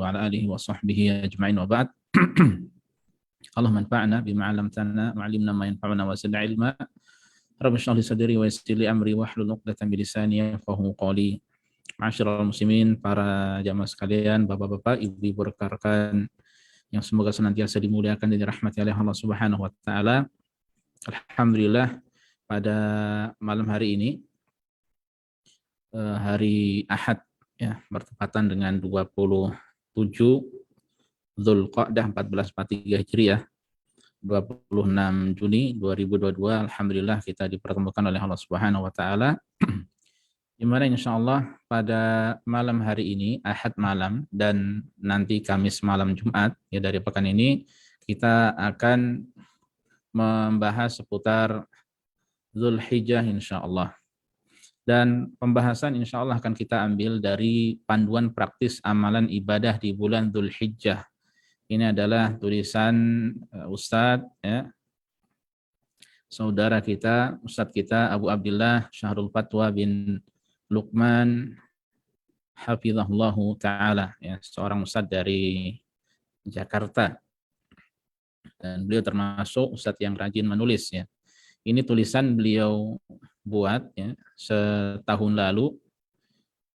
wa ala alihi wa sahbihi ajma'in wa ba'd. Allahumma anfa'na bima 'allamtana wa 'allimna ma yanfa'una wa zidna ilma. Rabbi shrah li sadri wa yassir li amri wahlul 'uqdatam min lisani yafqahu qawli. Ma'asyiral muslimin, para jamaah sekalian, bapak-bapak, ibu-ibu rekan-rekan yang semoga senantiasa dimuliakan dan dirahmati oleh Allah Subhanahu wa taala. Alhamdulillah, pada malam hari ini, hari Ahad ya, bertepatan dengan 27 Dzulqa'dah 1443 Hijriah, 26 Juni 2022. Alhamdulillah kita dipertemukan oleh Allah Subhanahu wa taala, di mana insyaallah pada malam hari ini, Ahad malam, dan nanti Kamis malam Jumat ya dari pekan ini, kita akan membahas seputar Dzulhijjah insyaallah. Dan pembahasan insya Allah akan kita ambil dari panduan praktis amalan ibadah di bulan Dzulhijjah. Ini adalah tulisan Ustadz, ya, saudara kita, Ustadz kita Abu Abdillah Syahrul Fatwa bin Luqman Hafizahullahu Ta'ala, ya, seorang Ustadz dari Jakarta. Dan beliau termasuk Ustadz yang rajin menulis, ya. Ini tulisan beliau buat ya setahun lalu,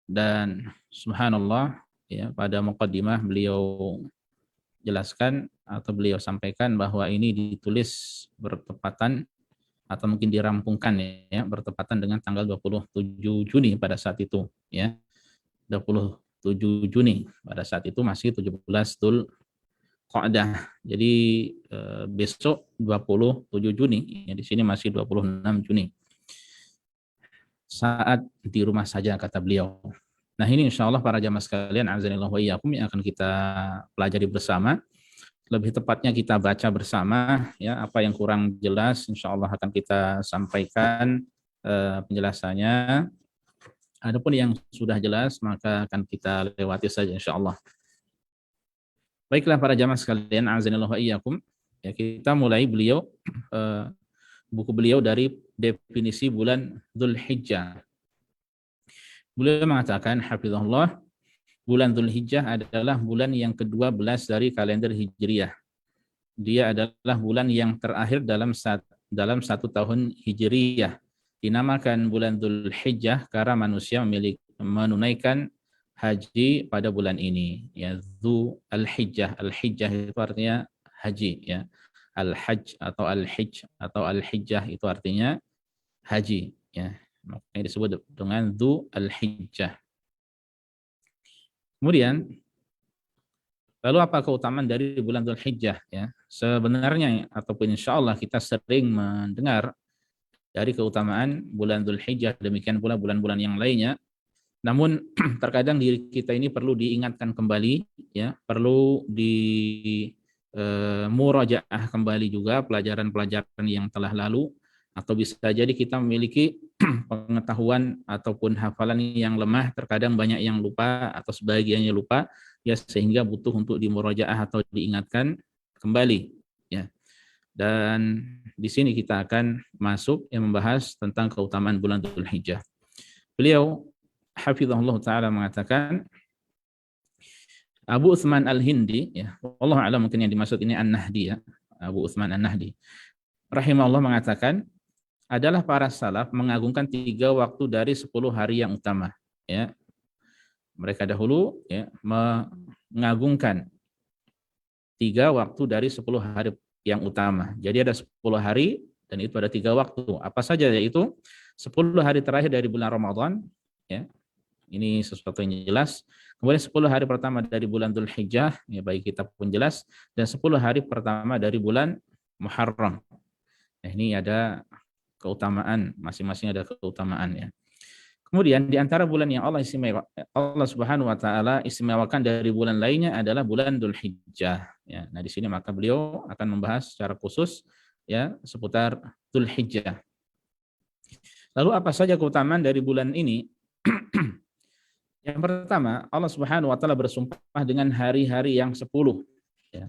dan subhanallah ya, pada muqaddimah beliau jelaskan atau beliau sampaikan bahwa ini ditulis bertepatan atau mungkin dirampungkan ya bertepatan dengan tanggal 27 Juni pada saat itu ya. 27 Juni pada saat itu masih 17 Dzulqa'dah. Jadi besok 27 Juni, ya, di sini masih 26 Juni. Saat di rumah saja, kata beliau. Nah, ini insya Allah para jamaah sekalian, azanillahu wa iyyakum, yang akan kita pelajari bersama. Lebih tepatnya kita baca bersama ya, apa yang kurang jelas insya Allah akan kita sampaikan penjelasannya. Adapun yang sudah jelas maka akan kita lewati saja insya Allah. Baiklah para jamaah sekalian, azanillahu wa iyyakum, ya, kita mulai buku beliau dari definisi bulan Dzulhijjah. Beliau mengatakan, hafizahullah, bulan Dzulhijjah adalah bulan yang ke-12 dari kalender Hijriyah. Dia adalah bulan yang terakhir dalam satu tahun Hijriyah. Dinamakan bulan Dzulhijjah karena manusia menunaikan haji pada bulan ini, ya, Dzul-Hijjah. Al-Hijjah itu artinya haji, ya. Al-Hajj atau Al-Hijj atau Al-Hijjah itu artinya haji, ya. Makanya disebut dengan Dzul-Hijjah. Kemudian, lalu apa keutamaan dari bulan Dzulhijjah, ya? Sebenarnya ataupun insya Allah kita sering mendengar dari keutamaan bulan Dzulhijjah, demikian pula bulan-bulan yang lainnya. Namun terkadang diri kita ini perlu diingatkan kembali, ya, perlu murajaah kembali juga pelajaran-pelajaran yang telah lalu, atau bisa jadi kita memiliki pengetahuan ataupun hafalan yang lemah, terkadang banyak yang lupa atau sebagiannya lupa, ya, sehingga butuh untuk dimurajaah atau diingatkan kembali, ya. Dan di sini kita akan masuk yang membahas tentang keutamaan bulan Dzulhijjah. Beliau hafizahullah ta'ala mengatakan, Abu Utsman Al-Hindi, ya, wallahu a'lam, mungkin yang dimaksud ini An-Nahdi, ya, Abu Utsman An-Nahdi rahimahullah mengatakan, adalah para salaf mengagungkan 3 waktu dari 10 hari yang utama, ya. Mereka dahulu ya mengagungkan 3 waktu dari 10 hari yang utama. Jadi ada 10 hari dan itu ada 3 waktu. Apa saja, yaitu 10 hari terakhir dari bulan Ramadan, ya. Ini sesuatu yang jelas. Kemudian 10 hari pertama dari bulan Dzulhijjah, ya, bagi kita pun jelas, dan 10 hari pertama dari bulan Muharram. Nah, ini ada keutamaan, masing-masing ada keutamaan, ya. Kemudian di antara bulan yang Allah Subhanahu wa taala istimewakan dari bulan lainnya adalah bulan Dzulhijjah, ya. Nah, di sini maka beliau akan membahas secara khusus, ya, seputar Dzulhijjah. Lalu apa saja keutamaan dari bulan ini? Yang pertama, Allah Subhanahu wa taala bersumpah dengan hari-hari yang 10, ya.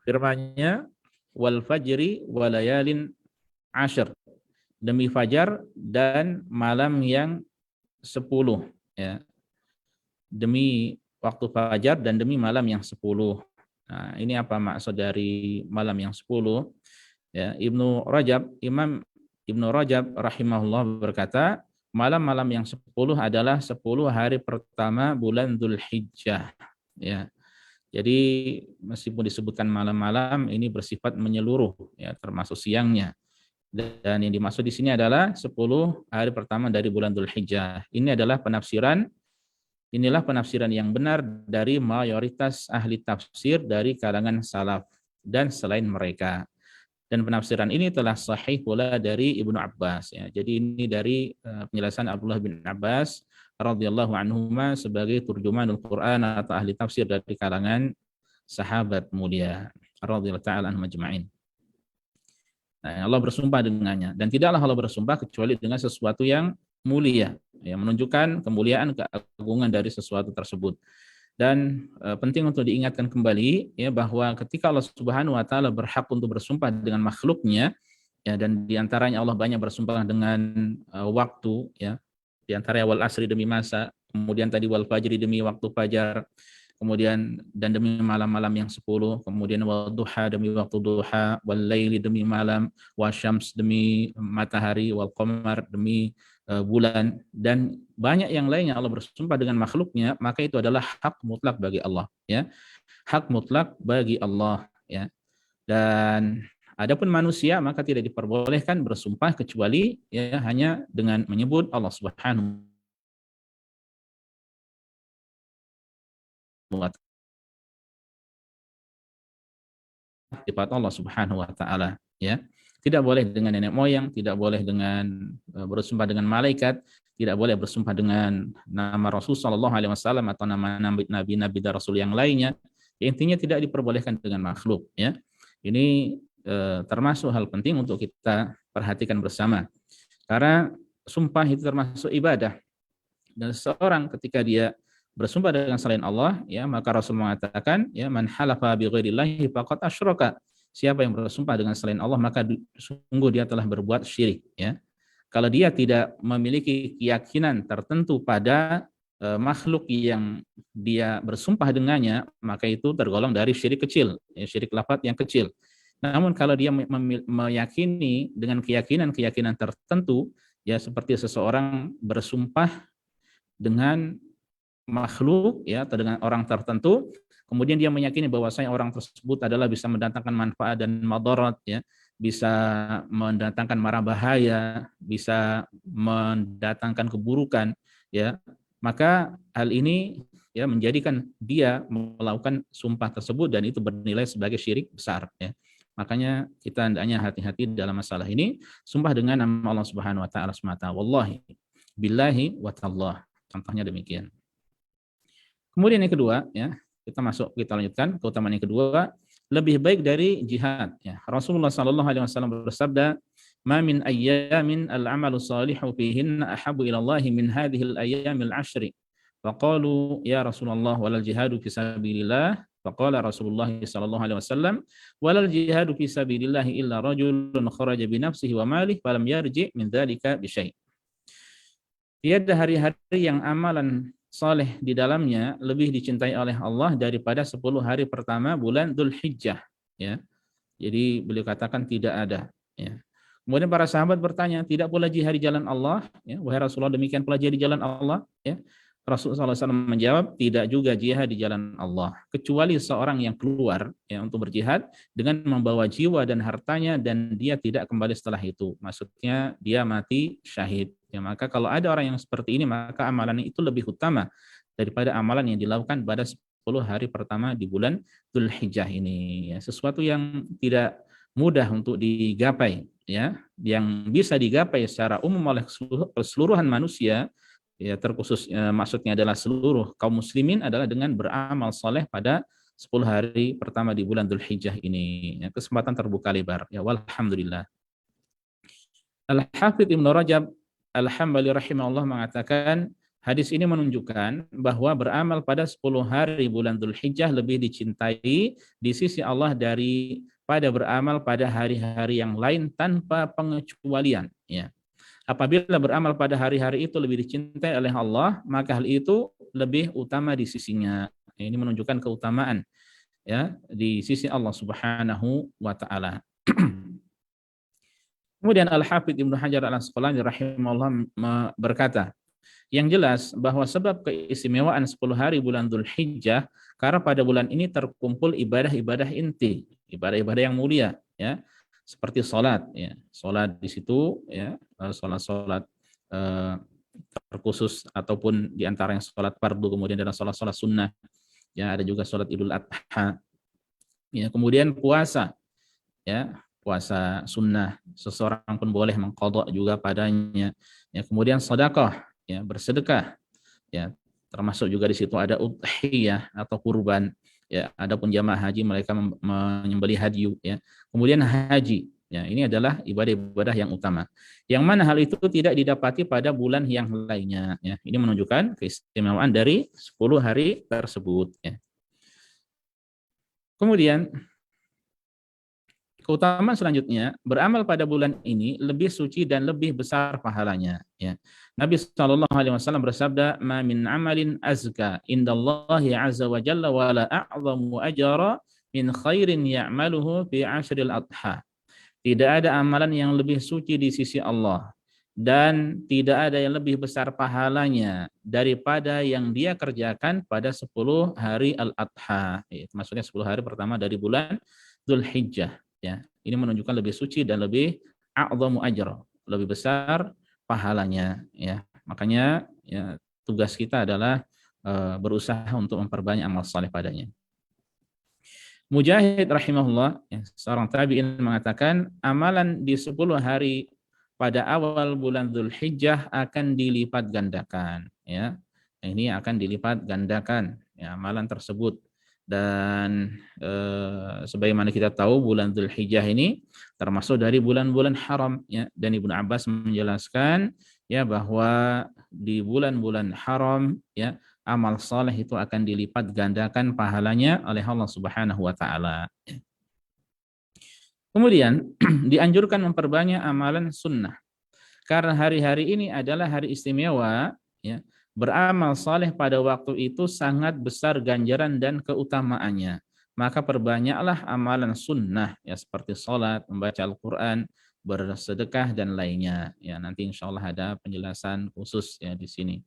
Firman-Nya, wal fajri walayalin ashr, demi fajar dan malam yang 10, ya. Demi waktu fajar dan demi malam yang 10. Nah, ini apa maksud dari malam yang 10? Ya, Imam Ibnu Rajab rahimahullah berkata, malam-malam yang 10 adalah 10 hari pertama bulan Dzulhijjah. Ya. Jadi meskipun disebutkan malam-malam, ini bersifat menyeluruh, ya, termasuk siangnya. Dan yang dimaksud di sini adalah 10 hari pertama dari bulan Dzulhijjah. Inilah penafsiran yang benar dari mayoritas ahli tafsir dari kalangan salaf dan selain mereka. Dan penafsiran ini telah sahih pula dari Ibnu Abbas. Ya. Jadi ini dari penjelasan Abdullah bin Abbas radhiyallahu anhuma sebagai turjumanul Quran atau ahli tafsir dari kalangan sahabat mulia radhiyallahu ta'ala anhum ajma'in. Nah, Allah bersumpah dengannya, dan tidaklah Allah bersumpah kecuali dengan sesuatu yang mulia, yang menunjukkan kemuliaan, keagungan dari sesuatu tersebut. Dan penting untuk diingatkan kembali, ya, bahwa ketika Allah Subhanahu wa taala berhak untuk bersumpah dengan makhluknya, ya, dan diantaranya Allah banyak bersumpah dengan waktu, ya, diantaranya wal asri demi masa, kemudian tadi wal fajri demi waktu fajar, kemudian dan demi malam-malam yang 10, kemudian wal duha demi waktu duha, wal laili demi malam, wasyams demi matahari, wal qamar demi bulan, dan banyak yang lainnya Allah bersumpah dengan makhluknya, maka itu adalah hak mutlak bagi Allah, ya. Hak mutlak bagi Allah, ya. Dan adapun manusia maka tidak diperbolehkan bersumpah kecuali, ya, hanya dengan menyebut Allah Subhanahu wa ta'ala, sifat Allah Subhanahu wa taala, ya. Tidak boleh dengan nenek moyang, tidak boleh dengan bersumpah dengan malaikat, tidak boleh bersumpah dengan nama Rasul sallallahu alaihi wasallam atau nama nabi-nabi dan rasul yang lainnya. Intinya tidak diperbolehkan dengan makhluk, ya. Ini termasuk hal penting untuk kita perhatikan bersama. Karena sumpah itu termasuk ibadah. Dan seseorang ketika dia bersumpah dengan selain Allah, ya, maka Rasul mengatakan, ya, man halafa bi ghairillahi faqad asyraka. Siapa yang bersumpah dengan selain Allah maka sungguh dia telah berbuat syirik, ya. Kalau dia tidak memiliki keyakinan tertentu pada makhluk yang dia bersumpah dengannya, maka itu tergolong dari syirik kecil, ya, syirik lafaz yang kecil. Namun kalau dia meyakini dengan keyakinan-keyakinan tertentu, ya, seperti seseorang bersumpah dengan makhluk, ya, atau dengan orang tertentu, kemudian dia meyakini bahwasanya orang tersebut adalah bisa mendatangkan manfaat dan madarat, ya, bisa mendatangkan mara bahaya, bisa mendatangkan keburukan, ya, maka hal ini, ya, menjadikan dia melakukan sumpah tersebut dan itu bernilai sebagai syirik besar, ya. Makanya kita hendaknya hati-hati dalam masalah ini, sumpah dengan nama Allah Subhanahu wa taala semata. Wallahi, billahi wa tallah. Contohnya demikian. Kemudian yang kedua, ya, kita lanjutkan keutamaan yang kedua, lebih baik dari jihad, ya. Rasulullah sallallahu alaihi wasallam bersabda, "Ma min ayyamin al-'amalu salihu fihinna ahabbu ila Allah min hadhihi al-ayyamil 'ashri." Faqalu ya Rasulullah walal jihadu fi sabilillah. Faqala Rasulullah sallallahu alaihi wasallam, "Walal jihadu fi sabilillah illa rajulun kharaja bi nafsihi wa malihi falam yarji' min dzalika bi syai'." Tiada hari-hari yang amalan saleh di dalamnya lebih dicintai oleh Allah daripada 10 hari pertama bulan Dzulhijjah, ya. Jadi beliau katakan tidak ada, ya. Kemudian para sahabat bertanya, tidak pula jihad di jalan Allah, ya, wahai Rasulullah, demikian pula jihad di jalan Allah, ya. Rasulullah SAW menjawab, tidak juga jihad di jalan Allah, kecuali seorang yang keluar, ya, untuk berjihad dengan membawa jiwa dan hartanya dan dia tidak kembali setelah itu. Maksudnya dia mati syahid. Ya, maka kalau ada orang yang seperti ini, maka amalan itu lebih utama daripada amalan yang dilakukan pada 10 hari pertama di bulan Dzulhijjah ini. Ya, sesuatu yang tidak mudah untuk digapai, ya, yang bisa digapai secara umum oleh keseluruhan manusia, ya, terkhusus maksudnya adalah seluruh kaum muslimin, adalah dengan beramal saleh pada 10 hari pertama di bulan Dzulhijjah ini. Ya, kesempatan terbuka lebar. Ya, walhamdulillah. Al-Hafidz Ibnu Rajab Al-Hambali rahimahullah mengatakan, hadis ini menunjukkan bahwa beramal pada 10 hari bulan Dzulhijjah lebih dicintai di sisi Allah daripada beramal pada hari-hari yang lain tanpa pengecualian, ya. Apabila beramal pada hari-hari itu lebih dicintai oleh Allah, maka hal itu lebih utama di sisinya. Ini menunjukkan keutamaan ya di sisi Allah Subhanahu wa taala. Kemudian Al-Hafidz Ibnu Hajar Al-Asqalani rahimahullah berkata, yang jelas bahwa sebab keistimewaan 10 hari bulan Dzulhijjah karena pada bulan ini terkumpul ibadah-ibadah inti, ibadah-ibadah yang mulia ya. Seperti salat ya. Salat di situ ya, salat-salat terkhusus ataupun di antara yang salat fardu, kemudian ada salat-salat sunnah. Ya, ada juga salat Idul Adha. Ya, kemudian puasa ya, puasa sunnah, seseorang pun boleh mengqadha juga padanya. Ya, kemudian sedekah, ya, bersedekah, ya, termasuk juga di situ ada udhiyah atau kurban. Ya, adapun jamaah haji mereka menyembelih hadyu, ya. Kemudian haji, ya, ini adalah ibadah-ibadah yang utama. Yang mana hal itu tidak didapati pada bulan yang lainnya, ya. Ini menunjukkan keistimewaan dari 10 hari tersebut, ya. Kemudian keutamaan selanjutnya, beramal pada bulan ini lebih suci dan lebih besar pahalanya. Ya. Nabi SAW bersabda, "Ma min amalin azka indallahi azza wa jalla wa la a'zamu ajra min khairin ya'maluhu fi ashril adha." Tidak ada amalan yang lebih suci di sisi Allah dan tidak ada yang lebih besar pahalanya daripada yang dia kerjakan pada 10 hari Al-Adha. Maksudnya 10 hari pertama dari bulan Dzulhijjah. Ya, ini menunjukkan lebih suci dan lebih a'zamu ajra, lebih besar pahalanya. Ya, makanya ya, tugas kita adalah berusaha untuk memperbanyak amal saleh padanya. Mujahid rahimahullah, ya, seorang tabi'in mengatakan, amalan di 10 hari pada awal bulan Dzulhijjah akan dilipat gandakan. Ya, ini akan dilipat gandakan ya, amalan tersebut. Dan sebagaimana kita tahu bulan Dzulhijjah ini termasuk dari bulan-bulan haram ya, dan Ibnu Abbas menjelaskan ya bahwa di bulan-bulan haram ya amal saleh itu akan dilipat gandakan pahalanya oleh Allah Subhanahu wa taala. Kemudian dianjurkan memperbanyak amalan sunnah karena hari-hari ini adalah hari istimewa ya. Beramal saleh pada waktu itu sangat besar ganjaran dan keutamaannya. Maka perbanyaklah amalan sunnah ya seperti salat, membaca Al-Qur'an, bersedekah dan lainnya. Ya, nanti insyaallah ada penjelasan khusus ya di sini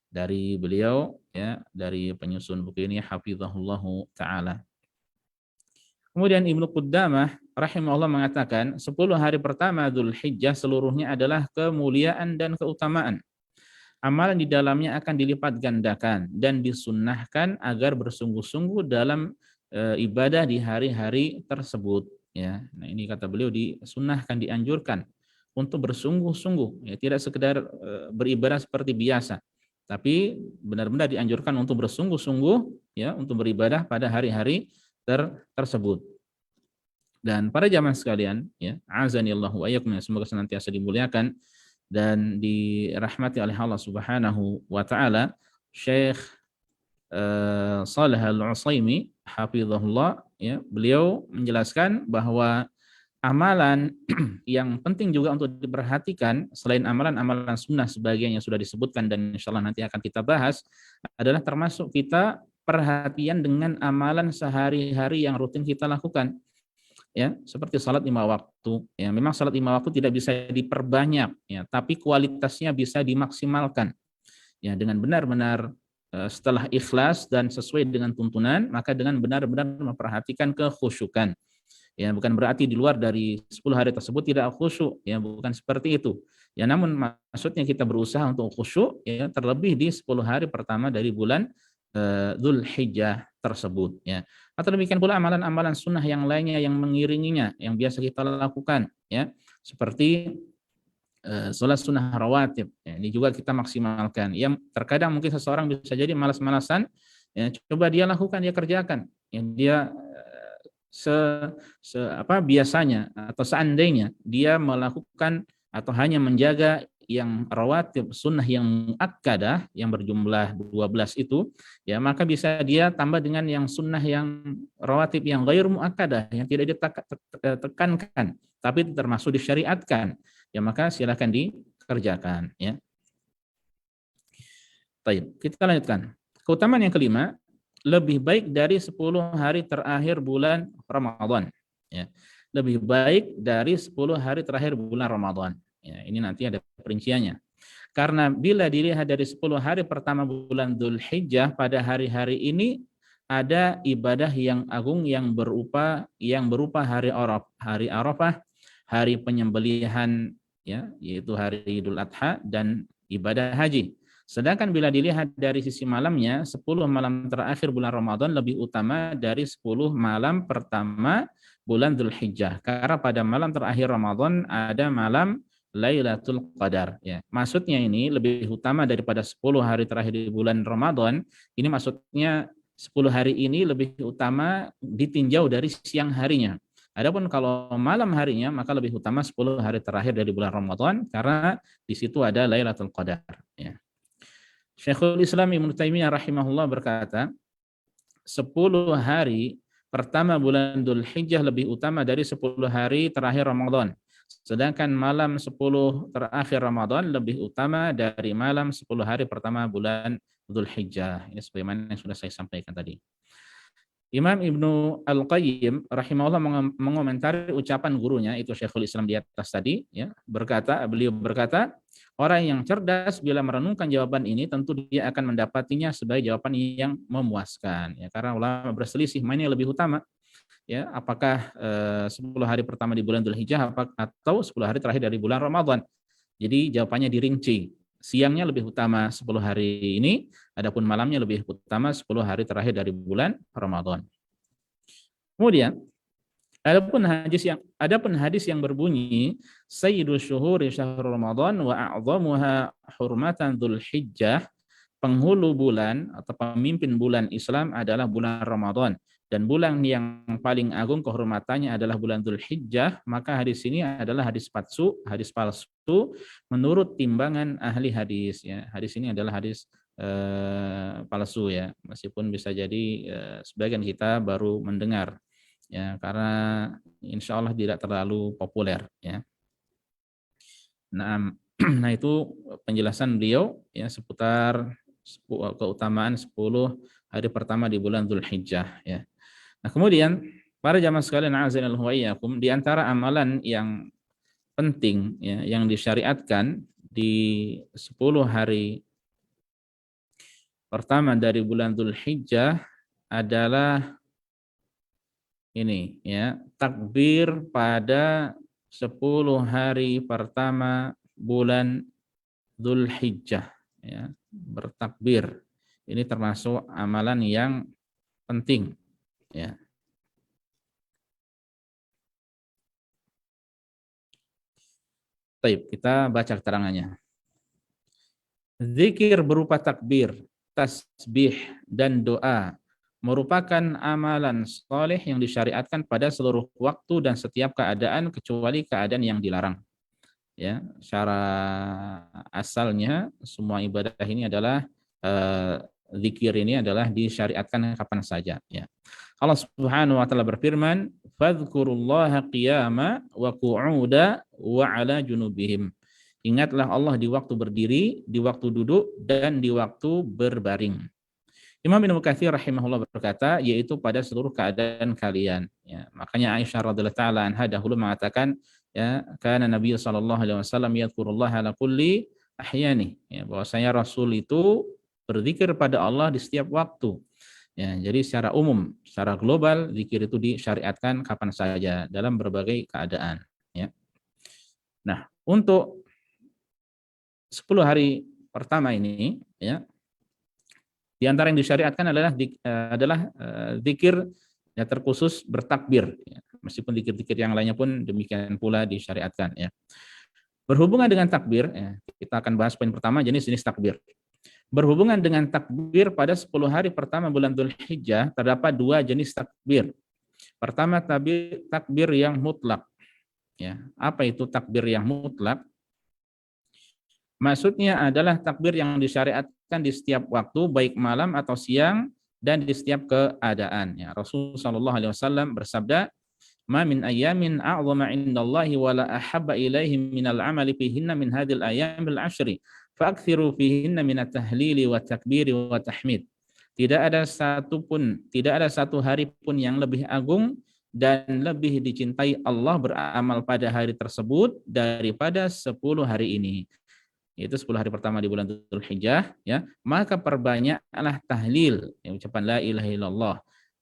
dari beliau ya, dari penyusun buku ini hafizahullahu taala. Kemudian Ibnu Qudamah rahimahullah mengatakan 10 hari pertama Dzulhijjah seluruhnya adalah kemuliaan dan keutamaan. Amalan di dalamnya akan dilipat gandakan dan disunnahkan agar bersungguh-sungguh dalam ibadah di hari-hari tersebut. Ya, nah ini kata beliau disunnahkan, dianjurkan untuk bersungguh-sungguh, ya tidak sekedar beribadah seperti biasa, tapi benar-benar dianjurkan untuk bersungguh-sungguh, ya untuk beribadah pada hari-hari tersebut. Dan para jamaah sekalian, ya azanillahu wa iyyakum, semoga senantiasa dimuliakan dan dirahmati oleh Allah Subhanahu wa taala. Syekh Shalih Al-Utsaimin hafizahullah ya, beliau menjelaskan bahwa amalan yang penting juga untuk diperhatikan selain amalan-amalan sunnah sebagian yang sudah disebutkan dan insyaallah nanti akan kita bahas adalah termasuk kita perhatian dengan amalan sehari-hari yang rutin kita lakukan. Ya, seperti salat 5 waktu. Ya, memang salat 5 waktu tidak bisa diperbanyak, ya, tapi kualitasnya bisa dimaksimalkan. Ya, dengan benar-benar setelah ikhlas dan sesuai dengan tuntunan, maka dengan benar-benar memperhatikan kekhusyukan. Ya, bukan berarti di luar dari 10 hari tersebut tidak khusyuk, ya, bukan seperti itu. Ya, namun maksudnya kita berusaha untuk khusyuk, ya, terlebih di 10 hari pertama dari bulan Dzulhijjah tersebut, ya. Atau demikian pula amalan-amalan sunnah yang lainnya yang mengiringinya, yang biasa kita lakukan, ya, seperti sholat sunnah rawatib. Ya, ini juga kita maksimalkan. Yang terkadang mungkin seseorang bisa jadi malas-malasan, ya, coba dia lakukan, dia kerjakan. Ya, dia biasanya atau seandainya dia melakukan atau hanya menjaga yang rawatib sunnah yang muakkadah yang berjumlah 12 itu, ya maka bisa dia tambah dengan yang sunnah yang rawatib yang ghair muakkadah yang tidak ditekankan tapi termasuk disyariatkan, ya maka silakan kerjakan, ya. Baik, kita lanjutkan. Keutamaan yang kelima, lebih baik dari 10 hari terakhir bulan Ramadan, ya. Lebih baik dari 10 hari terakhir bulan Ramadan. Ya, ini nanti ada perinciannya. Karena bila dilihat dari 10 hari pertama bulan Dzulhijjah, pada hari-hari ini ada ibadah yang agung yang berupa hari Arafah, hari penyembelihan, ya, yaitu hari Idul Adha, dan ibadah haji. Sedangkan bila dilihat dari sisi malamnya, 10 malam terakhir bulan Ramadan lebih utama dari 10 malam pertama bulan Dzulhijjah. Karena pada malam terakhir Ramadan ada malam Lailatul Qadar, ya. Maksudnya ini lebih utama daripada 10 hari terakhir di bulan Ramadan. Ini maksudnya 10 hari ini lebih utama ditinjau dari siang harinya. Adapun kalau malam harinya maka lebih utama 10 hari terakhir dari bulan Ramadan karena di situ ada Lailatul Qadar, ya. Syekhul Islam Ibnu Taimiyah rahimahullah berkata, 10 hari pertama bulan Dzulhijjah lebih utama dari 10 hari terakhir Ramadan. Sedangkan malam 10 terakhir Ramadan lebih utama dari malam 10 hari pertama bulan Dzulhijjah. Ini sebagaimana yang sudah saya sampaikan tadi. Imam Ibnu Al-Qayyim rahimahullah mengomentari ucapan gurunya, itu Syekhul Islam di atas tadi, ya, beliau berkata, orang yang cerdas bila merenungkan jawaban ini tentu dia akan mendapatinya sebagai jawaban yang memuaskan, ya, karena ulama berselisih mana yang lebih utama, ya, apakah 10 hari pertama di bulan Dzulhijjah atau 10 hari terakhir dari bulan Ramadan. Jadi jawabannya dirinci. Siangnya lebih utama 10 hari ini, adapun malamnya lebih utama 10 hari terakhir dari bulan Ramadan. Kemudian, adapun hadis yang berbunyi Sayyidul syuhuri syahrul Ramadan wa a'zamuha hurmatan Dzulhijjah, penghulu bulan atau pemimpin bulan Islam adalah bulan Ramadan dan bulan yang paling agung kehormatannya adalah bulan Dzulhijjah, maka hadis ini adalah hadis palsu menurut timbangan ahli hadis, ya. Hadis ini adalah hadis palsu, ya, meskipun bisa jadi sebagian kita baru mendengar, ya, karena insya Allah tidak terlalu populer, ya. Nah, itu penjelasan beliau, ya, seputar keutamaan 10 hari pertama di bulan Dzulhijjah, ya. Nah, kemudian para jamaah sekalian azanillahu wa iyyakum, di antara amalan yang penting, ya, yang disyariatkan di 10 hari pertama dari bulan Dzulhijjah adalah ini, ya, takbir pada 10 hari pertama bulan Dzulhijjah, ya, bertakbir. Ini termasuk amalan yang penting, ya. Baik, kita baca keterangannya. Zikir berupa takbir, tasbih, dan doa merupakan amalan soleh yang disyariatkan pada seluruh waktu dan setiap keadaan kecuali keadaan yang dilarang. Ya, secara asalnya semua ibadah ini adalah zikir ini adalah disyariatkan kapan saja, ya. Allah Subhanahu wa taala berfirman, "Fadhkurullaha qiyama wa qu'uda wa 'ala junubihim." Ingatlah Allah di waktu berdiri, di waktu duduk, dan di waktu berbaring. Imam Ibnu Katsir rahimahullah berkata, yaitu pada seluruh keadaan kalian, ya. Makanya Aisyah radhiyallahu taala anha dahulu mengatakan, ya, karena Nabi sallallahu alaihi wasallam yadhkurullaha ala kulli ahyani, ya, bahwasanya Rasul itu berzikir pada Allah di setiap waktu. Ya, jadi secara umum, secara global zikir itu disyariatkan kapan saja dalam berbagai keadaan, ya. Nah, untuk 10 hari pertama ini, ya, di antara yang disyariatkan adalah zikir, ya, terkhusus bertakbir, ya. Meskipun zikir-zikir yang lainnya pun demikian pula disyariatkan, ya. Berhubungan dengan takbir, ya, kita akan bahas poin pertama, jenis-jenis takbir. Berhubungan dengan takbir pada 10 hari pertama bulan Dzulhijjah terdapat 2 jenis takbir. Pertama, takbir yang mutlak, ya. Apa itu takbir yang mutlak? Maksudnya adalah takbir yang disyariatkan di setiap waktu, baik malam atau siang, dan di setiap keadaan, ya. Rasulullah SAW bersabda, ma min ayyamin a'zama 'indallahi wa la ahabba ilaihi minal 'amali fihinna min hadhil ayyamil 'ashri fa'akthiru fihinna minat tahlili wa takbiri wa tahmid. Tidak ada satu hari pun yang lebih agung dan lebih dicintai Allah beramal pada hari tersebut daripada 10 hari ini. Yaitu 10 hari pertama di bulan Dzulhijjah, ya. Maka perbanyaklah tahlil, ya, ucapan la ilaha illallah,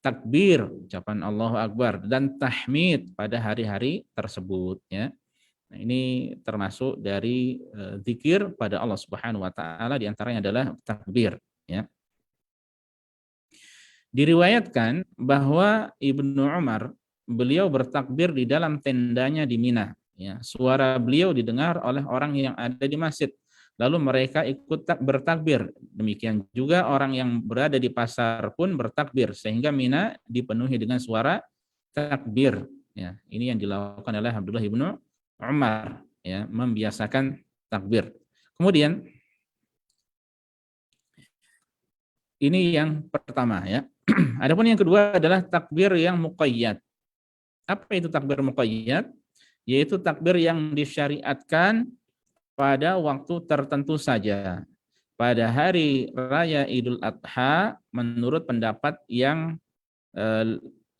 takbir, ucapan Allahu Akbar, dan tahmid pada hari-hari tersebut, ya. Nah, ini termasuk dari zikir pada Allah Subhanahu wa taala, di antaranya adalah takbir, ya. Diriwayatkan bahwa Ibnu Umar, beliau bertakbir di dalam tendanya di Mina, ya. Suara beliau didengar oleh orang yang ada di masjid. Lalu mereka ikut bertakbir. Demikian juga orang yang berada di pasar pun bertakbir sehingga Mina dipenuhi dengan suara takbir. Ya, ini yang dilakukan oleh Abdullah ibnu Umar, ya, membiasakan takbir. Kemudian ini yang pertama, ya. Adapun yang kedua adalah takbir yang muqayyad. Apa itu takbir muqayyad? Yaitu takbir yang disyariatkan pada waktu tertentu saja. Pada hari raya Idul Adha, menurut pendapat yang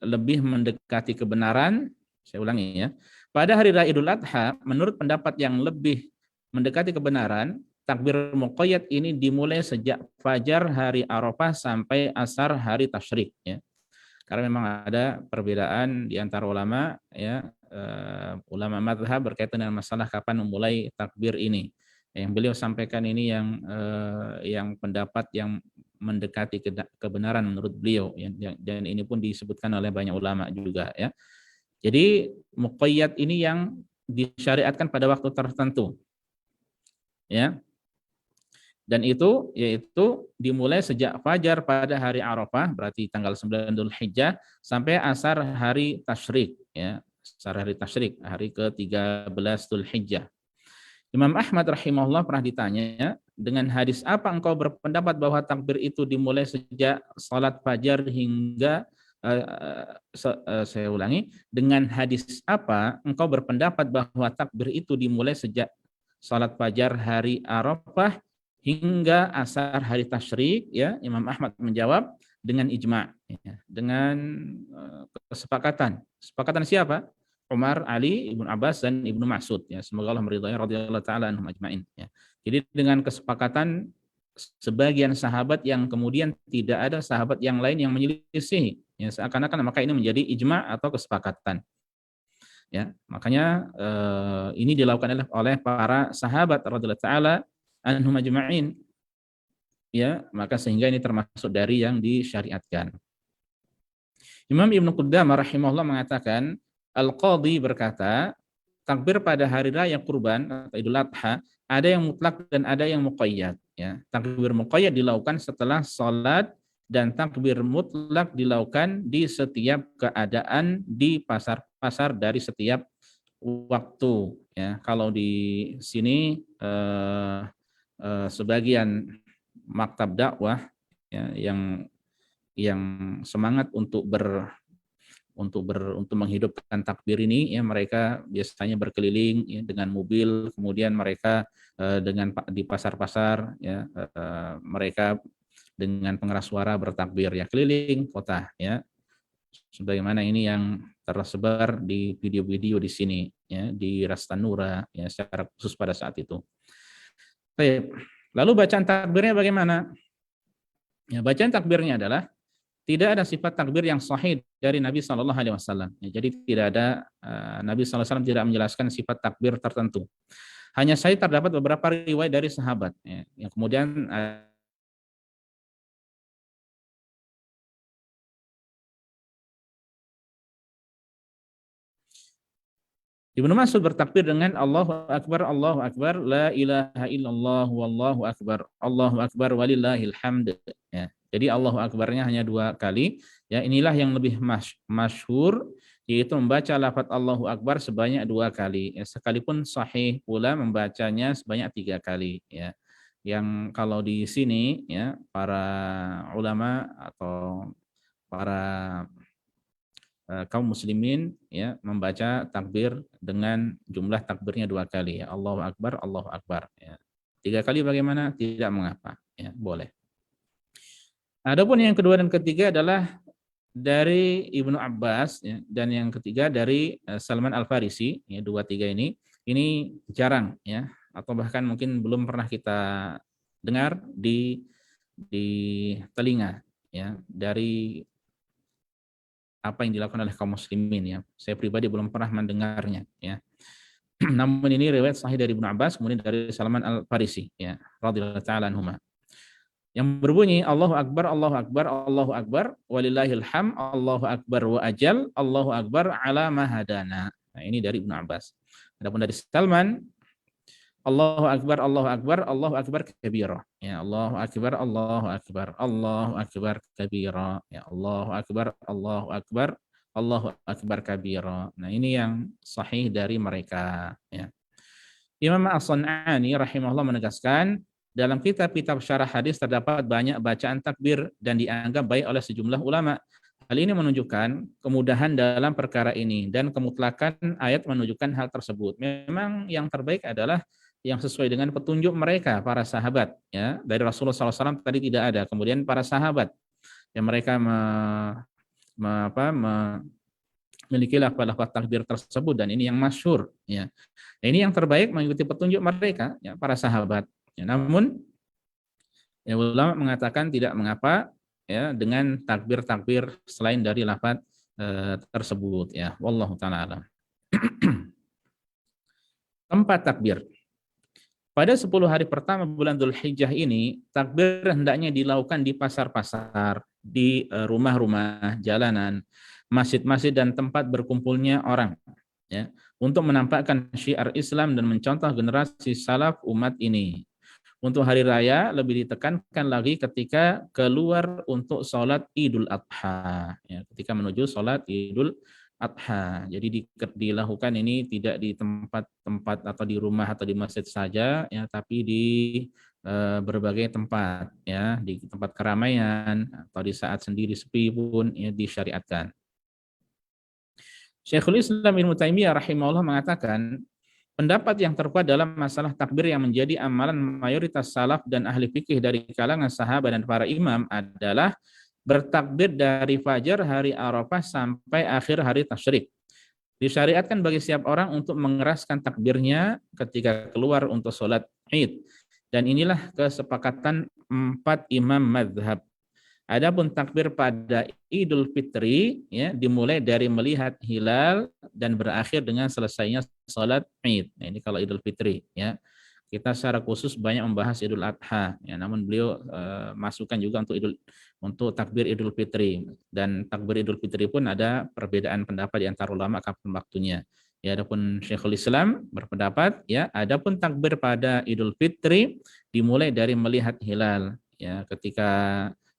lebih mendekati kebenaran, saya ulangi, ya. Pada hari raya Idul Adha, menurut pendapat yang lebih mendekati kebenaran, takbir muqayyad ini dimulai sejak fajar hari Arafah sampai asar hari tasyrik, ya. Karena memang ada perbedaan di antara ulama, ya, ulama mazhab berkaitan dengan masalah kapan memulai takbir ini. Yang beliau sampaikan ini yang pendapat yang mendekati kebenaran menurut beliau, dan ini pun disebutkan oleh banyak ulama juga, ya. Jadi muqayyad ini yang disyariatkan pada waktu tertentu, ya. Dan itu yaitu dimulai sejak fajar pada hari Arafah, berarti tanggal 9 Dzulhijjah, sampai asar hari tasyrik, ya. Asar hari tasyrik, hari ke-13 Dzulhijjah. Imam Ahmad rahimahullah pernah ditanya, dengan hadis apa engkau berpendapat bahwa takbir itu dimulai sejak salat fajar hingga saya ulangi, dengan hadis apa engkau berpendapat bahwa takbir itu dimulai sejak salat fajar hari Arafah hingga asar hari tasyrik, ya. Imam Ahmad menjawab dengan ijma', ya, dengan kesepakatan. Kesepakatan siapa? Umar, Ali, Ibnu Abbas, dan Ibnu Mas'ud, ya. Semoga Allah meridhai radhiyallahu taala anhum ajmain, ya. Jadi dengan kesepakatan sebagian sahabat yang kemudian tidak ada sahabat yang lain yang menyelisihi, ya, seakan-akan maka ini menjadi ijma' atau kesepakatan, ya. Makanya ini dilakukan oleh para sahabat radhiyallahu taala anhum ajma'in, ya, maka sehingga ini termasuk dari yang disyariatkan. Imam Ibnu Qudamah rahimahullah mengatakan, Al-Qadhi berkata, takbir pada hari raya kurban atau Idul Adha ada yang mutlak dan ada yang muqayyad, ya. Takbir muqayyad dilakukan setelah salat dan takbir mutlak dilakukan di setiap keadaan di pasar-pasar dari setiap waktu, ya. Kalau di sini sebagian maktab dakwah, ya, yang semangat untuk menghidupkan takbir ini, ya, mereka biasanya berkeliling, ya, dengan mobil, kemudian mereka di pasar-pasar, ya, mereka dengan pengeras suara bertakbir, ya, keliling kota, ya. Sebagaimana ini yang tersebar di video-video di sini, ya, di Rastanura, ya, secara khusus pada saat itu. Baik. Lalu bacaan takbirnya bagaimana? Ya, bacaan takbirnya adalah tidak ada sifat takbir yang sahih dari Nabi Shallallahu Alaihi Wasallam. Ya, jadi tidak ada Nabi Shallallahu Alaihi Wasallam tidak menjelaskan sifat takbir tertentu. Hanya saja terdapat beberapa riwayat dari sahabat, ya, yang kemudian Ibnu Mas'ud bertakbir dengan Allahu Akbar, la ilaha illallah, wallahu akbar walillahil hamd. Ya. Jadi Allahu Akbarnya hanya 2 kali. Ya, inilah yang lebih masyhur, yaitu membaca lafaz Allahu Akbar sebanyak 2 kali. Ya, sekalipun sahih pula membacanya sebanyak 3 kali. Ya. Yang kalau di sini, ya, para ulama atau para kaum muslimin ya membaca takbir dengan jumlah takbirnya 2 kali ya. Allahu Akbar ya. 3 kali bagaimana? Tidak mengapa ya, boleh. Adapun yang kedua dan ketiga adalah dari Ibnu Abbas ya, dan yang ketiga dari Salman Al-Farisi ya, 2, 3 ini jarang ya, atau bahkan mungkin belum pernah kita dengar di telinga ya dari apa yang dilakukan oleh kaum muslimin ya. Saya pribadi belum pernah mendengarnya ya. Namun ini riwayat sahih dari Ibnu Abbas kemudian dari Salman Al-Farisi ya radhiyallahu taala anhuma. Yang berbunyi Allahu Akbar, Allahu Akbar, Allahu Akbar, walillahil ham, Allahu Akbar wa ajal, Allahu Akbar ala mahadana. Nah, ini dari Ibnu Abbas. Adapun dari Salman, Allahu Akbar, Allahu Akbar, Allahu Akbar kabira. Ya, Allahu Akbar, Allahu Akbar, Allahu Akbar kabira. Ya, Allahu Akbar, Allahu Akbar, Allahu Akbar kabira. Nah, ini yang sahih dari mereka. Ya. Imam As-San'ani rahimahullah menegaskan, dalam kitab-kitab syarah hadis terdapat banyak bacaan takbir dan dianggap baik oleh sejumlah ulama. Hal ini menunjukkan kemudahan dalam perkara ini dan kemutlakan ayat menunjukkan hal tersebut. Memang yang terbaik adalah yang sesuai dengan petunjuk mereka, para sahabat. Ya, dari Rasulullah SAW tadi tidak ada. Kemudian para sahabat yang mereka memiliki lafaz takbir tersebut dan ini yang masyhur. Ya, ini yang terbaik mengikuti petunjuk mereka, ya, para sahabat. Ya, namun ya, ulama mengatakan tidak mengapa ya dengan takbir-takbir selain dari lafaz tersebut ya. Wallahu taala alam. Tempat takbir. Pada 10 hari pertama bulan Dzulhijjah ini, takbir hendaknya dilakukan di pasar-pasar, di rumah-rumah, jalanan, masjid-masjid dan tempat berkumpulnya orang ya, untuk menampakkan syiar Islam dan mencontoh generasi salaf umat ini. Untuk hari raya lebih ditekankan lagi ketika keluar untuk sholat Idul Adha, ya, ketika menuju sholat Idul Adha. Jadi dilakukan ini tidak di tempat-tempat atau di rumah atau di masjid saja, ya, tapi di berbagai tempat, ya, di tempat keramaian atau di saat sendiri sepi pun ya disyariatkan. Syekhul Islam Ibnu Taimiyah rahimahullah mengatakan, pendapat yang terkuat dalam masalah takbir yang menjadi amalan mayoritas salaf dan ahli fikih dari kalangan sahabat dan para imam adalah bertakbir dari fajar hari Arafah sampai akhir hari tasyrik. Disyariatkan bagi setiap orang untuk mengeraskan takbirnya ketika keluar untuk sholat Id. Dan inilah kesepakatan 4 imam mazhab. Adapun takbir pada Idul Fitri ya dimulai dari melihat hilal dan berakhir dengan selesainya salat Id. Nah, ini kalau Idul Fitri ya. Kita secara khusus banyak membahas Idul Adha ya, namun beliau masukkan juga untuk takbir Idul Fitri, dan takbir Idul Fitri pun ada perbedaan pendapat di antara ulama kapan waktunya. Ya, adapun Syekhul Islam berpendapat ya, adapun takbir pada Idul Fitri dimulai dari melihat hilal ya, ketika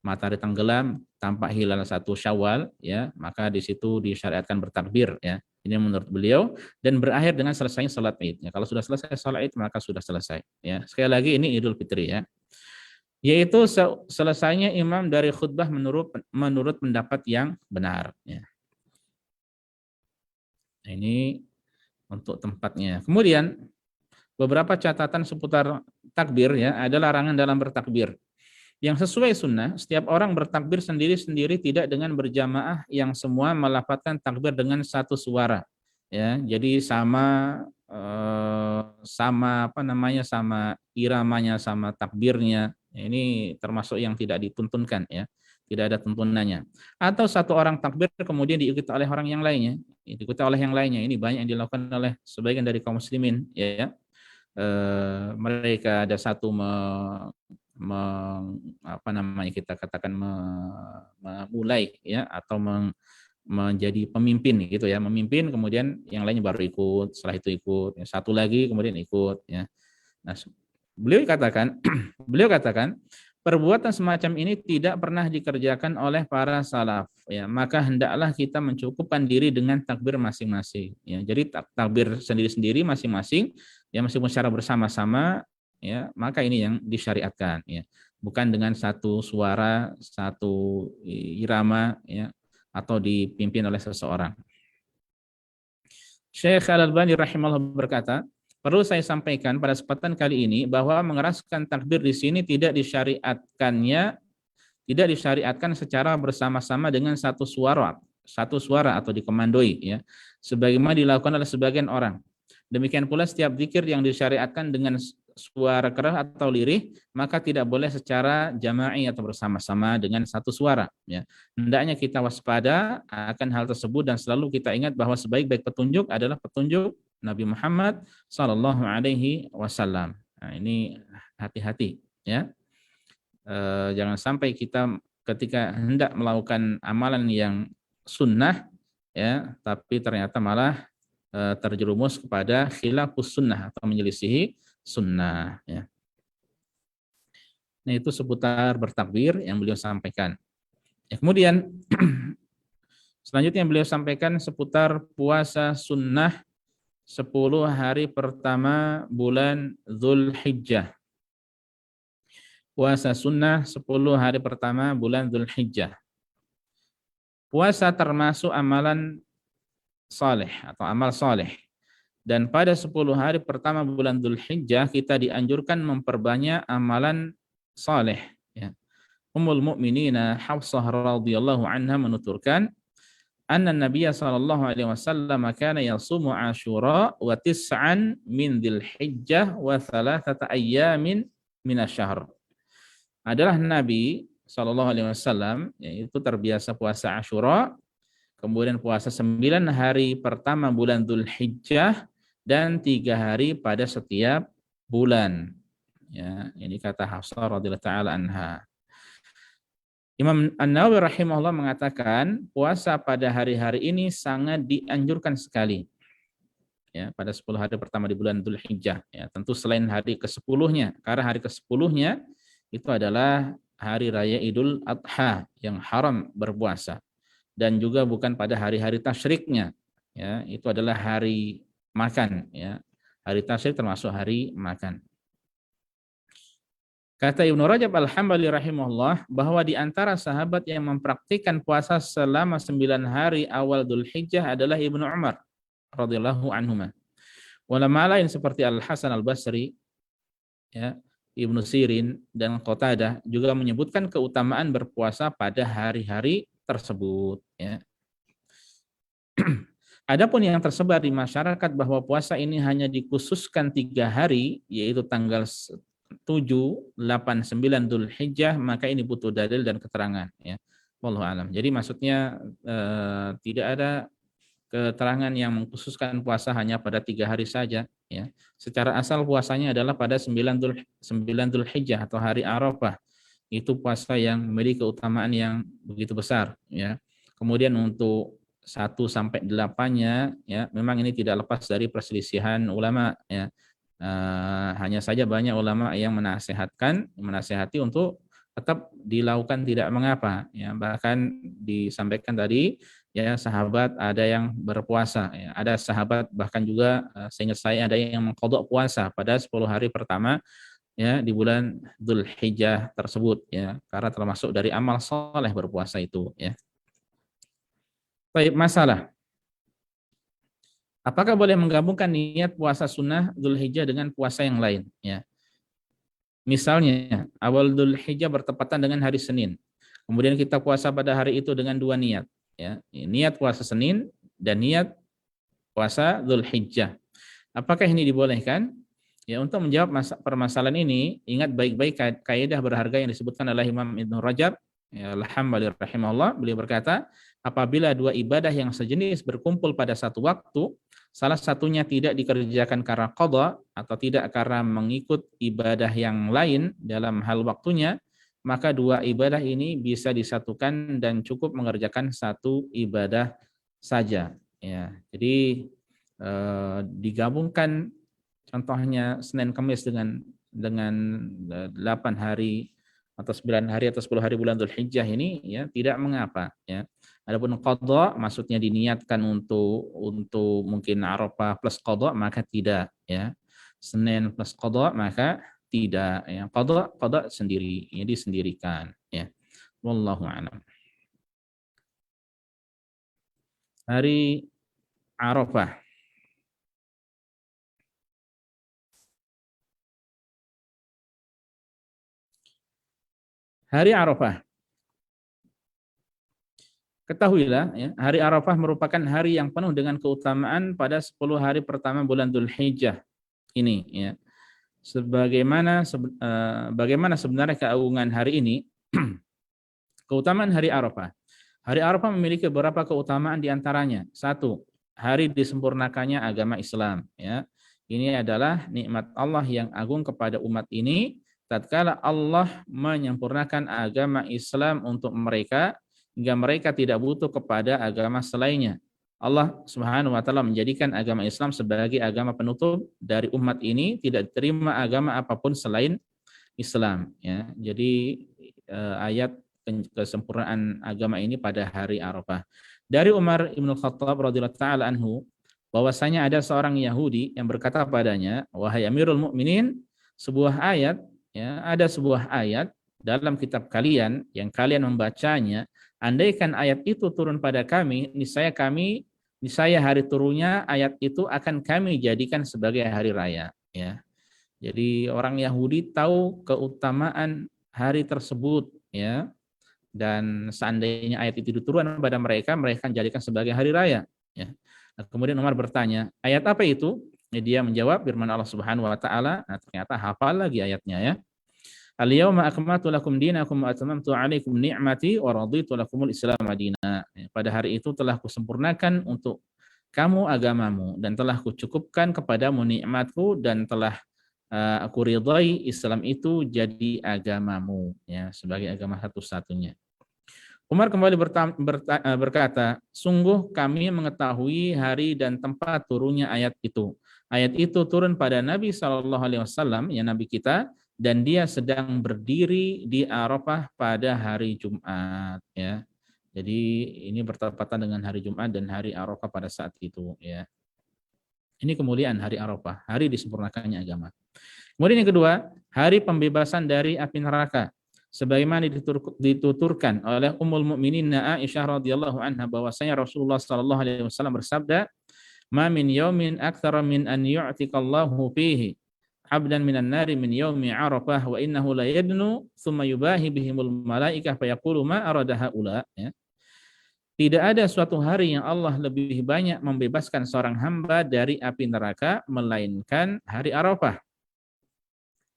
matahari tenggelam tampak hilal 1 Syawal ya, maka di situ disyariatkan bertakbir ya. Ini menurut beliau, dan berakhir dengan selesainya salat Id. Ya, kalau sudah selesai salat Id maka sudah selesai ya. Sekali lagi ini Idul Fitri ya. Yaitu selesainya imam dari khutbah menurut pendapat yang benar ya. Nah, ini untuk tempatnya. Kemudian beberapa catatan seputar takbir ya, ada larangan dalam bertakbir. Yang sesuai sunnah, setiap orang bertakbir sendiri-sendiri, tidak dengan berjamaah yang semua melafazkan takbir dengan satu suara. Ya, jadi sama sama iramanya, sama takbirnya. Ini termasuk yang tidak dituntunkan ya. Tidak ada tuntunannya. Atau satu orang takbir kemudian diikuti oleh orang yang lainnya, diikuti oleh yang lainnya. Ini banyak yang dilakukan oleh sebagian dari kaum muslimin ya. Mereka ada satu kita katakan memulai ya, atau menjadi pemimpin gitu ya, memimpin kemudian yang lainnya baru ikut, setelah itu ikut, ya, satu lagi kemudian ikut ya. Nah, beliau katakan perbuatan semacam ini tidak pernah dikerjakan oleh para salaf ya, maka hendaklah kita mencukupkan diri dengan takbir masing-masing ya. Jadi takbir sendiri-sendiri masing-masing ya, meskipun secara bersama-sama ya, maka ini yang disyariatkan ya, bukan dengan satu suara, satu irama ya, atau dipimpin oleh seseorang. Syekh Al-Albani rahimahullah berkata, perlu saya sampaikan pada kesempatan kali ini bahwa mengeraskan takbir di sini tidak disyariatkan secara bersama-sama dengan satu suara atau dikomandoi, ya, sebagaimana dilakukan oleh sebagian orang. Demikian pula setiap zikir yang disyariatkan dengan suara keras atau lirih, maka tidak boleh secara jama'i atau bersama-sama dengan satu suara. Ya. Hendaknya kita waspada akan hal tersebut dan selalu kita ingat bahwa sebaik-baik petunjuk adalah petunjuk Nabi Muhammad Sallallahu Alaihi Wasallam. Nah, ini hati-hati, ya. Jangan sampai kita ketika hendak melakukan amalan yang sunnah, ya, tapi ternyata malah terjerumus kepada khilafus sunnah atau menyelisihi sunnah, ya. Nah, itu seputar bertakbir yang beliau sampaikan. Ya, kemudian selanjutnya beliau sampaikan seputar puasa sunnah 10 hari pertama bulan Dzulhijjah. Puasa sunnah 10 hari pertama bulan Dzulhijjah. Puasa termasuk amalan saleh atau amal saleh. Dan pada 10 hari pertama bulan Dzulhijjah kita dianjurkan memperbanyak amalan saleh, ya. Ummul Mukminina Hafsah radhiyallahu anha menuturkan, anna Nabiy sallallahu alaihi wasallam kana yasumu Asyura wa tis'an min Dzulhijjah wa thalathata ayyamin minasyahr. Adalah Nabi sallallahu alaihi wasallam yaitu terbiasa puasa Asyura, kemudian puasa 9 hari pertama bulan Dzulhijjah dan 3 hari pada setiap bulan. Ya, ini kata Hafsah radhiyallahu taala anha. Imam An-Nawawi rahimahullah mengatakan puasa pada hari-hari ini sangat dianjurkan sekali. Ya, pada 10 hari pertama di bulan Dzulhijjah, ya, tentu selain hari ke-10-nya, karena hari ke-10-nya itu adalah hari raya Idul Adha yang haram berpuasa. Dan juga bukan pada hari-hari tasyriknya, ya, itu adalah hari makan, ya. Hari tasyrik termasuk hari makan. Kata Ibnu Rajab Al-Hambali rahimahullah bahwa di antara sahabat yang mempraktikkan puasa selama 9 hari awal Dzulhijjah adalah Ibnu Umar radhiyallahu anhuma. Ulama lain seperti Al-Hasan Al-Basri, ya, Ibnu Sirin dan Qatadah juga menyebutkan keutamaan berpuasa pada hari-hari tersebut, ya. Adapun yang tersebar di masyarakat bahwa puasa ini hanya dikhususkan 3 hari, yaitu tanggal 7, 8, 9 Dzulhijjah, maka ini butuh dalil dan keterangan, ya. Wallahu alam. Jadi maksudnya tidak ada keterangan yang mengkhususkan puasa hanya pada 3 hari saja, ya. Secara asal puasanya adalah pada 9 Dzulhijjah atau hari Arafah. Itu puasa yang memiliki keutamaan yang begitu besar, ya. Kemudian untuk 1 sampai 8-nya, ya, memang ini tidak lepas dari perselisihan ulama, ya. Hanya saja banyak ulama yang menasehati untuk tetap dilakukan tidak mengapa, ya. Bahkan disampaikan tadi, ya, sahabat ada yang berpuasa, ya. Ada sahabat bahkan juga seingat saya ada yang mengqadha puasa pada 10 hari pertama, ya, di bulan Dzulhijjah tersebut, ya, karena termasuk dari amal soleh berpuasa itu, ya. Baik, masalah. Apakah boleh menggabungkan niat puasa sunnah Dzulhijjah dengan puasa yang lain, ya? Misalnya, awal Dzulhijjah bertepatan dengan hari Senin. Kemudian kita puasa pada hari itu dengan 2 niat, ya. Niat puasa Senin dan niat puasa Dzulhijjah. Apakah ini dibolehkan? Ya, untuk menjawab permasalahan ini, ingat baik-baik kaidah berharga yang disebutkan oleh Imam Ibnu Rajab, ya, Al-Hambali rahimahullah. Beliau berkata, apabila 2 ibadah yang sejenis berkumpul pada satu waktu, salah satunya tidak dikerjakan karena qadha atau tidak karena mengikut ibadah yang lain dalam hal waktunya, maka 2 ibadah ini bisa disatukan dan cukup mengerjakan satu ibadah saja, ya. Jadi digabungkan contohnya Senin Kamis dengan 8 hari atau 9 hari atau 10 hari bulan Dzulhijjah ini, ya, tidak mengapa, ya. Adapun qadha maksudnya diniatkan untuk mungkin Arafah plus qadha maka tidak, ya. Senin plus qadha maka tidak, ya. Qadha sendiri, ya, disendirikan, ya. Wallahu a'lam. Hari Arafah. Hari Arafah. Ketahuilah, ya, hari Arafah merupakan hari yang penuh dengan keutamaan pada 10 hari pertama bulan Dzulhijjah ini. Ya. Bagaimana sebenarnya keagungan hari ini? Keutamaan hari Arafah. Hari Arafah memiliki beberapa keutamaan diantaranya. Satu, hari disempurnakannya agama Islam. Ya. Ini adalah nikmat Allah yang agung kepada umat ini. Tatkala Allah menyempurnakan agama Islam untuk mereka, hingga mereka tidak butuh kepada agama selainnya. Allah Subhanahu wa taala menjadikan agama Islam sebagai agama penutup dari umat ini, tidak diterima agama apapun selain Islam. Ya. Jadi ayat kesempurnaan agama ini pada hari Arafah. Dari Umar Ibn Khattab radhiyallahu taala anhu, bahwasanya ada seorang Yahudi yang berkata padanya, wahai Amirul Mukminin, ada sebuah ayat dalam kitab kalian yang kalian membacanya, andaikan ayat itu turun pada kami, niscaya hari turunnya ayat itu akan kami jadikan sebagai hari raya. Ya. Jadi orang Yahudi tahu keutamaan hari tersebut, ya. Dan seandainya ayat itu diturunkan pada mereka, mereka akan jadikan sebagai hari raya. Ya. Nah, kemudian Umar bertanya, ayat apa itu? Dia menjawab firman Allah Subhanahu Wa Taala. Nah, ternyata hafal lagi ayatnya, ya. Al-yawma akmaltu lakum dinakum wa atmamtu 'alaikum ni'mati wa raditu lakumul Islam madina. Pada hari itu telah kusempurnakan untuk kamu agamamu dan telah kucukupkan kepadamu nikmatku dan telah aku ridhai Islam itu jadi agamamu, ya, sebagai agama satu-satunya. Umar kembali berkata, sungguh kami mengetahui hari dan tempat turunnya ayat itu. Ayat itu turun pada Nabi SAW, ya Nabi kita, dan dia sedang berdiri di Arafah pada hari Jumat. Ya. Jadi ini bertepatan dengan hari Jumat dan hari Arafah pada saat itu. Ya. Ini kemuliaan hari Arafah, hari disempurnakannya agama. Kemudian yang kedua, hari pembebasan dari api neraka. Sebagaimana dituturkan oleh Ummul Mukminin Aisyah radhiyallahu anha bahwasanya Rasulullah sallallahu alaihi wasallam bersabda, "Ma min yaumin aktsara min an yu'tiqallahu fihi 'abdan minan nari min yaumi Arafah wa innahu la yadnu tsumma yubahi bihimul malaikah fayaqulu ma arada haula." Ya. Tidak ada suatu hari yang Allah lebih banyak membebaskan seorang hamba dari api neraka melainkan hari Arafah.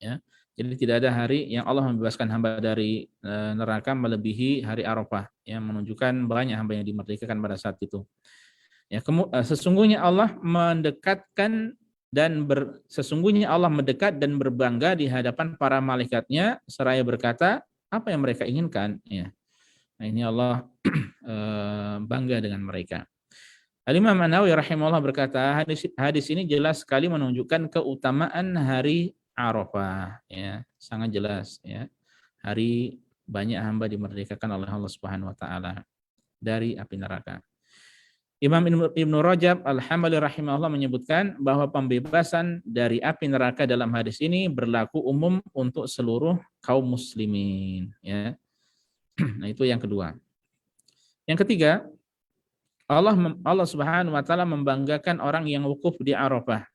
Ya. Jadi tidak ada hari yang Allah membebaskan hamba dari neraka melebihi hari Arafah, yang menunjukkan banyak hamba yang dimerdekakan pada saat itu. Ya, sesungguhnya Allah mendekat dan berbangga di hadapan para malaikatnya seraya berkata, apa yang mereka inginkan? Ya. Nah, ini Allah bangga dengan mereka. Al-Imam An-Nawawi rahimahullah berkata, hadis ini jelas sekali menunjukkan keutamaan hari Arafah, ya, sangat jelas, ya. Hari banyak hamba dimerdekakan oleh Allah Subhanahu wa taala dari api neraka. Imam Ibnu Rajab Al-Hambali rahimahullah menyebutkan bahwa pembebasan dari api neraka dalam hadis ini berlaku umum untuk seluruh kaum muslimin, ya. Nah, itu yang kedua. Yang ketiga, Allah Subhanahu wa taala membanggakan orang yang wukuf di Arafah.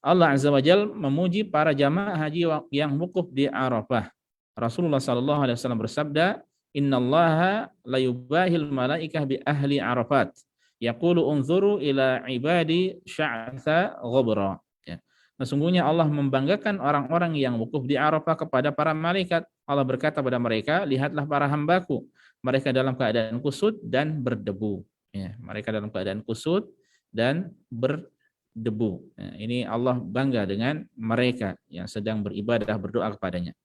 Allah Azza wa Jalla memuji para jamaah haji yang wukuf di Arafah. Rasulullah sallallahu alaihi wasallam bersabda, "Innallaha la yubahil malaikah bi ahli Arafat. Yaqulu unzuru ila ibadi sya'tha ghabra." Ya. Sesungguhnya Allah membanggakan orang-orang yang wukuf di Arafah kepada para malaikat. Allah berkata kepada mereka, "Lihatlah para hambaku, mereka dalam keadaan kusut dan berdebu." Ya, mereka dalam keadaan kusut dan berdebu. Nah, ini Allah bangga dengan mereka yang sedang beribadah berdoa kepadanya.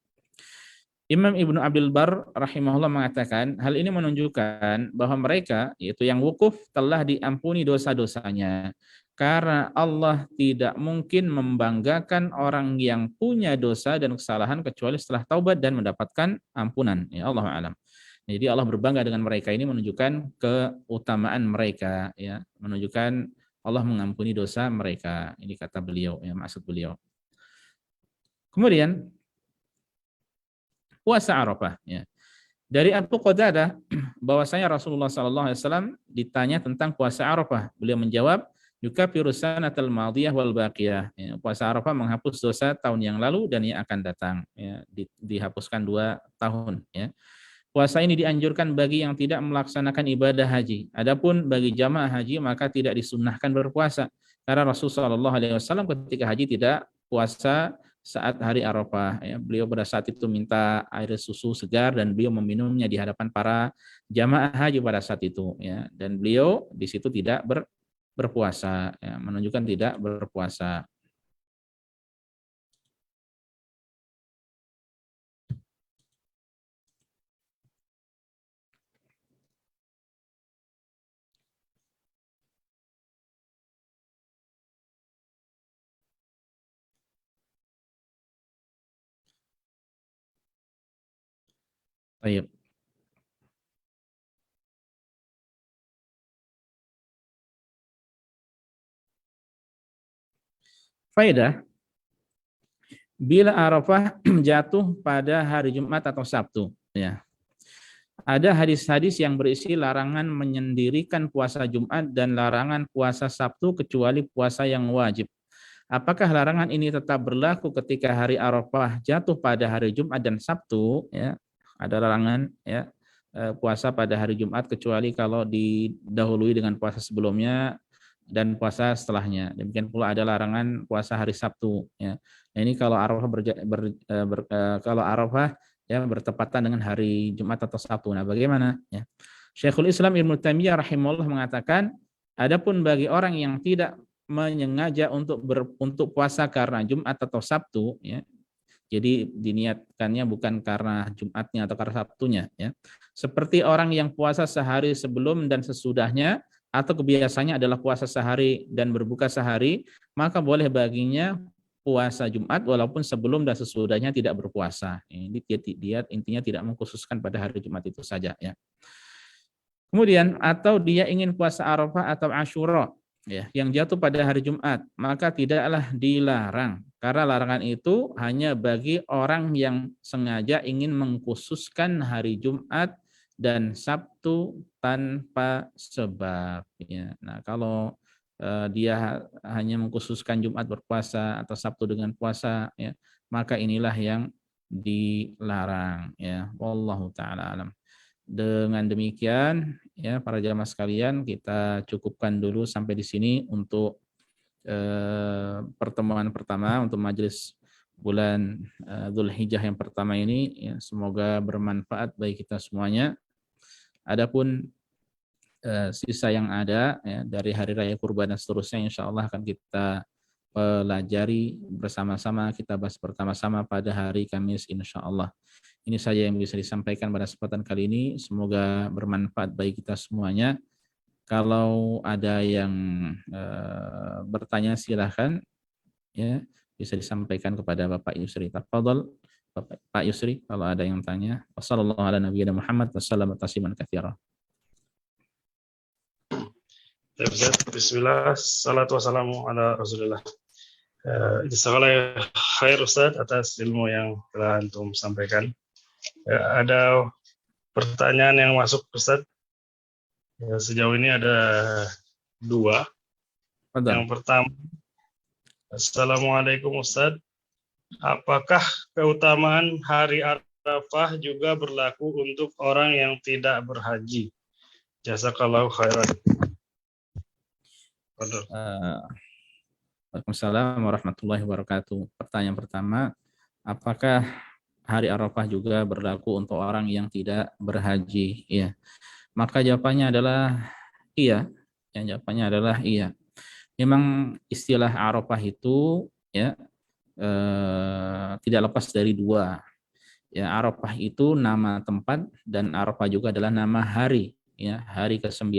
Imam Ibnu Abdul Bar rahimahullah mengatakan, hal ini menunjukkan bahwa mereka, yaitu yang wukuf, telah diampuni dosa-dosanya. Karena Allah tidak mungkin membanggakan orang yang punya dosa dan kesalahan kecuali setelah taubat dan mendapatkan ampunan. Ya, Allahu a'lam. Jadi Allah berbangga dengan mereka, ini menunjukkan keutamaan mereka, ya, menunjukkan Allah mengampuni dosa mereka. Ini kata beliau, ya, maksud beliau. Kemudian puasa Arafah, ya. Dari Abu Qatadah bahwasanya Rasulullah SAW ditanya tentang puasa Arafah. Beliau menjawab, yukafiru sanatal madiyah wal baqiyah. Ya, puasa Arafah menghapus dosa tahun yang lalu dan yang akan datang. Ya, dihapuskan 2 tahun. Ya. Puasa ini dianjurkan bagi yang tidak melaksanakan ibadah haji. Adapun bagi jamaah haji maka tidak disunnahkan berpuasa. Karena Rasulullah SAW ketika haji tidak puasa saat hari Arafah. Ya, beliau pada saat itu minta air susu segar dan beliau meminumnya di hadapan para jamaah haji pada saat itu. Ya, dan beliau di situ tidak berpuasa, ya, menunjukkan tidak berpuasa. Baik. Faedah, bila Arafah jatuh pada hari Jumat atau Sabtu, ya. Ada hadis-hadis yang berisi larangan menyendirikan puasa Jumat dan larangan puasa Sabtu kecuali puasa yang wajib. Apakah larangan ini tetap berlaku ketika hari Arafah jatuh pada hari Jumat dan Sabtu? Ya, ada larangan ya puasa pada hari Jumat kecuali kalau didahului dengan puasa sebelumnya dan puasa setelahnya. Demikian pula ada larangan puasa hari Sabtu. Ya. Nah, ini kalau Arafah kalau Arafah ya bertepatan dengan hari Jumat atau Sabtu. Nah, bagaimana? Ya. Syekhul Islam Ibnu Taimiyah rahimahullah mengatakan, adapun bagi orang yang tidak menyengaja untuk puasa karena Jumat atau Sabtu, ya, jadi diniatkannya bukan karena Jumatnya atau karena Sabtunya, ya. Seperti orang yang puasa sehari sebelum dan sesudahnya atau kebiasaannya adalah puasa sehari dan berbuka sehari, maka boleh baginya puasa Jumat walaupun sebelum dan sesudahnya tidak berpuasa. Ini dia intinya tidak mengkhususkan pada hari Jumat itu saja, ya. Kemudian atau dia ingin puasa Arafah atau Asyura, ya, yang jatuh pada hari Jumat, maka tidaklah dilarang. Karena larangan itu hanya bagi orang yang sengaja ingin mengkhususkan hari Jumat dan Sabtu tanpa sebab. Ya. Nah, kalau dia hanya mengkhususkan Jumat berpuasa atau Sabtu dengan puasa, ya, maka inilah yang dilarang. Ya, wallahu taala alam. Dengan demikian, ya para jamaah sekalian, kita cukupkan dulu sampai di sini untuk pertemuan pertama untuk majelis bulan Dzulhijjah yang pertama ini. Ya, semoga bermanfaat bagi kita semuanya. Adapun sisa yang ada ya, dari hari raya kurban dan seterusnya, insya Allah akan kita pelajari bersama-sama, kita bahas bersama-sama pada hari Kamis insya Allah. Ini saja yang bisa disampaikan pada kesempatan kali ini. Semoga bermanfaat bagi kita semuanya. Kalau ada yang bertanya silahkan, ya bisa disampaikan kepada Bapak Yusri. Tafadhol Pak Yusri kalau ada yang tanya. Wassallallahu ala nabiyina Muhammad wasallam tasliman katsira. Bismillah, salatu wassalamu ala Rasulillah. Jazakallah khair Ustaz atas ilmu yang telah antum sampaikan. Ada pertanyaan yang masuk Ustaz. Sejauh ini ada 2. Yang pertama, Assalamualaikum Ustaz. Apakah keutamaan hari Arafah juga berlaku untuk orang yang tidak berhaji? Jazakallahu khairan. Waalaikumsalam warahmatullahi wabarakatuh. Pertanyaan pertama, apakah hari Arafah juga berlaku untuk orang yang tidak berhaji? Ya. Maka jawabannya adalah iya. Ya, jawabannya adalah iya. Memang istilah Arafah itu ya tidak lepas dari 2. Ya, Arafah itu nama tempat dan Arafah juga adalah nama hari. Ya, hari ke-9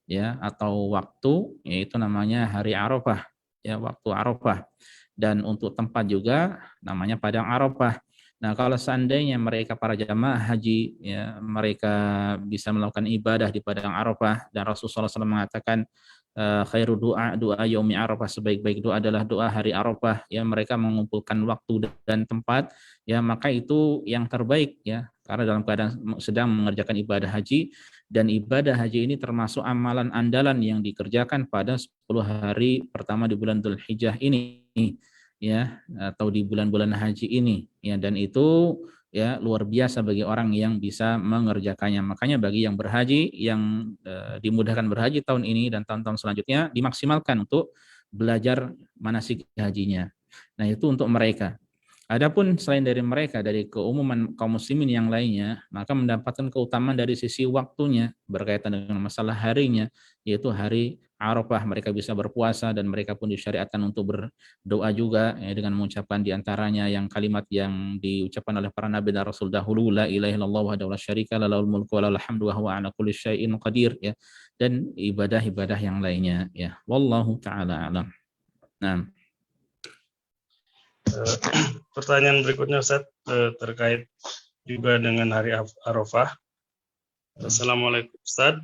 ya atau waktu, yaitu namanya hari Arafah. Ya, waktu Arafah. Dan untuk tempat juga namanya Padang Arafah. Nah, kalau seandainya mereka para jamaah haji, ya, mereka bisa melakukan ibadah di Padang Arafah dan Rasulullah SAW mengatakan khairu doa yaumi Arafah, sebaik-baik doa adalah doa hari Arafah. Ya, mereka mengumpulkan waktu dan tempat, ya maka itu yang terbaik ya. karena dalam keadaan sedang mengerjakan ibadah haji, dan ibadah haji ini termasuk amalan andalan yang dikerjakan pada 10 hari pertama di bulan Dzulhijjah ini, ya, atau di bulan-bulan haji ini, ya, dan itu ya luar biasa bagi orang yang bisa mengerjakannya. Makanya bagi yang berhaji, yang dimudahkan berhaji tahun ini dan tahun-tahun selanjutnya, dimaksimalkan untuk belajar manasik hajinya. Nah, itu untuk mereka. Adapun selain dari mereka, dari keumuman kaum muslimin yang lainnya, maka mendapatkan keutamaan dari sisi waktunya berkaitan dengan masalah harinya, yaitu hari Arafah. Mereka bisa berpuasa dan mereka pun disyariatkan untuk berdoa juga, ya, dengan mengucapkan diantaranya yang kalimat yang diucapkan oleh para nabi dan rasul dahulu, la ilaha illallah wahdahu la syarika lah, lahul mulku wa lahul hamdu wa huwa ala kulli syai'in qadir, ya, dan ibadah-ibadah yang lainnya, ya. Wallahu taala alam. Nah, pertanyaan berikutnya Ustaz, terkait juga dengan hari Arafah. Assalamualaikum Ustaz.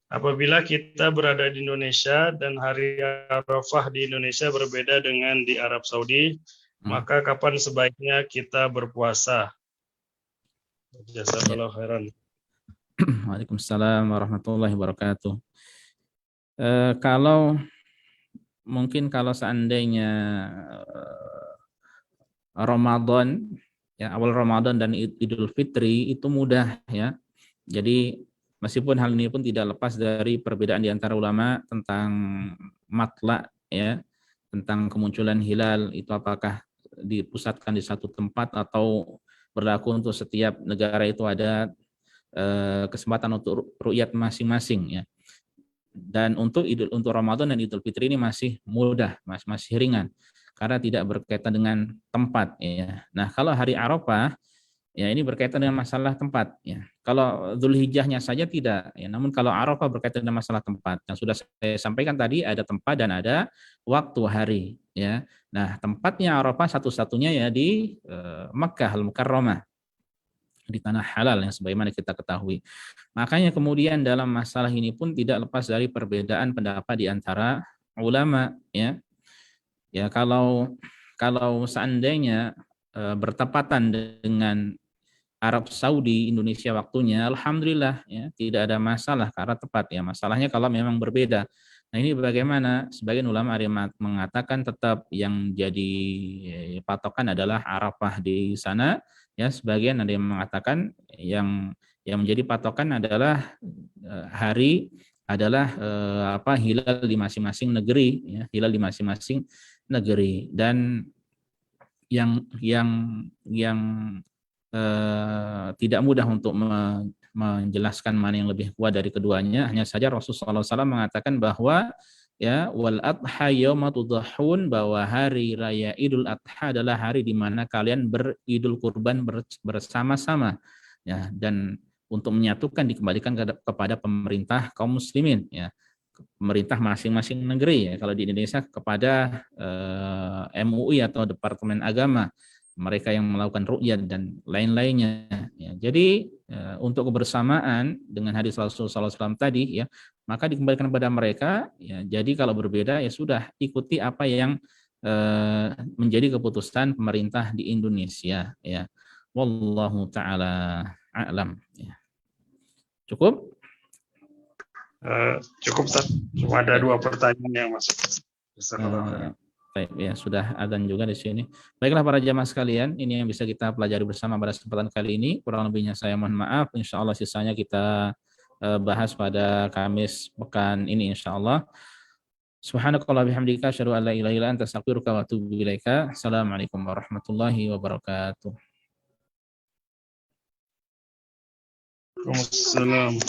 Apabila kita berada di Indonesia dan hari Arafah di Indonesia berbeda dengan di Arab Saudi, maka kapan sebaiknya kita berpuasa? Jazakallahu khairan. Waalaikumsalam warahmatullahi wabarakatuh. Kalau seandainya Ramadan, ya, awal Ramadan dan Idul Fitri itu mudah, ya. Jadi meskipun hal ini pun tidak lepas dari perbedaan di antara ulama tentang matla, ya, tentang kemunculan hilal itu apakah dipusatkan di satu tempat atau berlaku untuk setiap negara, itu ada kesempatan untuk ru'yat masing-masing, ya. Dan untuk Ramadan dan Idul Fitri ini masih mudah, masih ringan karena tidak berkaitan dengan tempat, ya. Nah, kalau hari Arafah, ya, ini berkaitan dengan masalah tempat, ya. Kalau Dzulhijjahnya saja tidak, ya. Namun kalau Arafah berkaitan dengan masalah tempat. Yang sudah saya sampaikan tadi, ada tempat dan ada waktu hari, ya. Nah, tempatnya Arafah satu-satunya ya di Makkah Al-Mukarramah, di tanah halal yang sebagaimana kita ketahui. Makanya kemudian dalam masalah ini pun tidak lepas dari perbedaan pendapat di antara ulama, ya. Ya, kalau seandainya bertepatan dengan Arab Saudi Indonesia waktunya, alhamdulillah, ya, tidak ada masalah karena tepat, ya. Masalahnya kalau memang berbeda. Nah, ini bagaimana? Sebagian ulama ada yang mengatakan tetap yang jadi patokan adalah Arafah di sana, ya. Sebagian ada yang mengatakan yang menjadi patokan adalah hari adalah hilal di masing-masing negeri, ya, hilal di masing-masing negeri. Dan yang tidak mudah untuk menjelaskan mana yang lebih kuat dari keduanya. Hanya saja Rasulullah SAW mengatakan bahwa, ya, wal adha yauma tudhahun, bahwa hari raya Idul Adha adalah hari di mana kalian beridul kurban bersama-sama, ya, dan untuk menyatukan dikembalikan kepada pemerintah kaum muslimin, ya, pemerintah masing-masing negeri, ya. Kalau di Indonesia kepada MUI atau Departemen Agama, mereka yang melakukan ru'yat dan lain-lainnya, ya. Jadi untuk kebersamaan dengan hadis Rasulullah SAW tadi, ya, maka dikembalikan kepada mereka, ya. Jadi kalau berbeda, ya sudah, ikuti apa yang menjadi keputusan pemerintah di Indonesia, ya. Wallahu taala a'lam, ya. Cukup? Cukup, Ustaz. Cuma ada 2 pertanyaan yang masuk. Baik, ya, sudah adzan juga di sini. Baiklah para jamaah sekalian, ini yang bisa kita pelajari bersama pada kesempatan kali ini. Kurang lebihnya saya mohon maaf. Insya Allah sisanya kita bahas pada Kamis pekan ini insya Allah. Subhanakallah bihamdika asyhadu an la ilaha illa anta astaghfiruka wa atubu ilaika. Assalamualaikum warahmatullahi wabarakatuh. Waalaikumsalam.